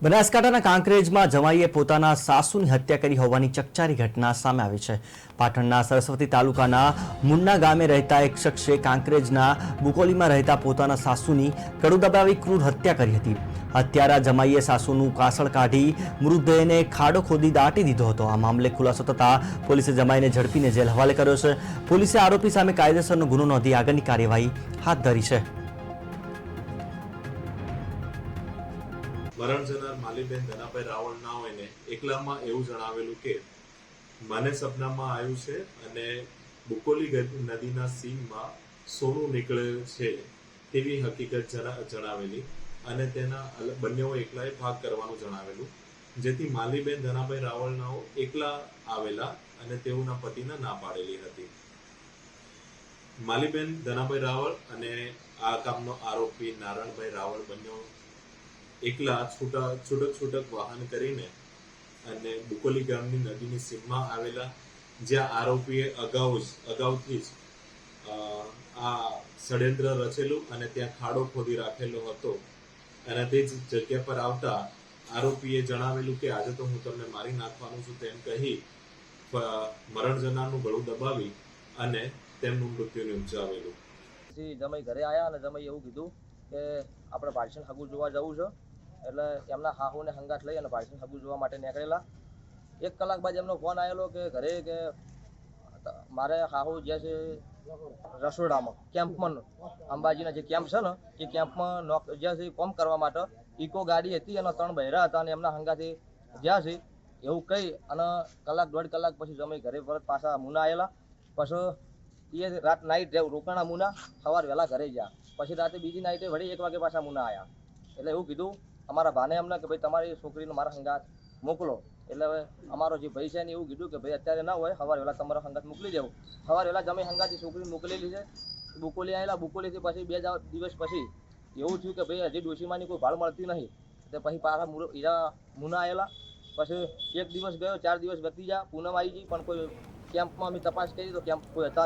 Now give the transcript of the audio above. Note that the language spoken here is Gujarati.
બનાસકાંઠાના કાંકરેજમાં જમાઈએ પોતાના સાસુની હત્યા કરી હોવાની ચકચારી ઘટના સામે આવી છે। પાટણના સરસ્વતી તાલુકાના મુન્ના ગામે રહેતા એક શખ્સે કાંકરેજના બુકોલીમાં રહેતા પોતાના સાસુની કડુ દબાવી ક્રૂર હત્યા કરી હતી। હત્યારા જમાઈએ સાસુનું કાસળ કાઢી મૃતદેહને ખાડો ખોદી દાટી દીધો હતો। આ મામલે ખુલાસો થતાં પોલીસે જમાઈને ઝડપીને જેલ હવાલે કર્યો છે। પોલીસે આરોપી સામે કાયદેસરનો ગુનો નોંધી આગળની કાર્યવાહી હાથ ધરી છે। મરણ જનાર માલીબેન ધનાભાઈ રાવળ ના હોય ને એકલામાં એવું જણાવેલું કે મને સપનામાં આવ્યું છે અને બુકોલી નદીના સીમમાં સોનું નીકળે છે તેવી હકીકત જણાવેલી અને તેના બંનેઓ એકલાએ ભાગ કરવાનું જણાવેલું, જેથી માલીબેન ધનાભાઈ રાવળનાઓ એકલા આવેલા અને તેઓના પતિના ના પાડેલી હતી। માલીબેન ધનાભાઈ રાવળ અને આ કામનો આરોપી નારાયણભાઈ રાવળ બંને એકલા છૂટક વાહન કરીને અને બુકોલી ગામની નદીની સીમમાં આવેલા, જ્યાં આરોપીએ અગાઉથી જ આ ષડયંત્ર રચેલું અને ત્યાં ખાડો ખોદી રાખેલો હતો અને તે જ જગ્યા પર આવતા આરોપીએ જણાવેલું કે આજે તો હું તમને મારી નાખવાનું છું તેમ કહી મરણ જનારનું ગળું દબાવી અને તેમનું મૃત્યુ નિપજાવેલું। જમાઈ ઘરે આવ્યા અને જમાઈ એવું કીધું કે આપણે ભાઈસન હગું જોવા જવું છે, એટલે એમના હાહુને હંગાત લઈ અને ભાઈસન હગું જોવા માટે નીકળેલા। 1 કલાક બાદ એમનો ફોન આવેલો કે ઘરે કે મારે હાહુ જે છે રસોડામાં કેમ્પમાં અંબાજીના જે કેમ્પ છે ને એ કેમ્પમાં જે છે કોમ કરવા માટે ઇકો ગાડી હતી અને 3 બહેરા હતા અને એમના હંગાથી જ્યાં છે એવું કહી અને 1-1.5 કલાક પછી જમાઈ ઘરે પરત પાછા મુના આવેલા। પછી એ રાત નાઈટ રોકાણા મુના, સવાર વહેલા ઘરે ગયા। પછી રાતે બીજી નાઈટે વળી 1 વાગે પાછા મુના આવ્યા। એટલે એવું કીધું અમારા ભાને અમને કે ભાઈ તમારી છોકરીને મારા હંગાત મોકલો। એટલે હવે અમારો જે ભાઈ છે ને એવું કીધું કે ભાઈ અત્યારે ના હોય, સવાર વહેલા તમારા હંગાત મોકલી દેવું। સવાર વહેલા જમાઈ હંગાતની છોકરી મોકલેલી છે, બુકોલી આવેલા। બુકોલીથી પછી 2 દિવસ પછી એવું થયું કે ભાઈ હજી ડોશીમાની કોઈ ભાળ મળતી નહીં, એટલે પછી પાછા મુના આવેલા। પછી 1 દિવસ ગયો, 4 દિવસ વધી ગયા, પૂનમ આવી ગઈ, પણ કોઈ કેમ્પમાં અમે તપાસ કરી તો કેમ્પ કોઈ હતા નહીં।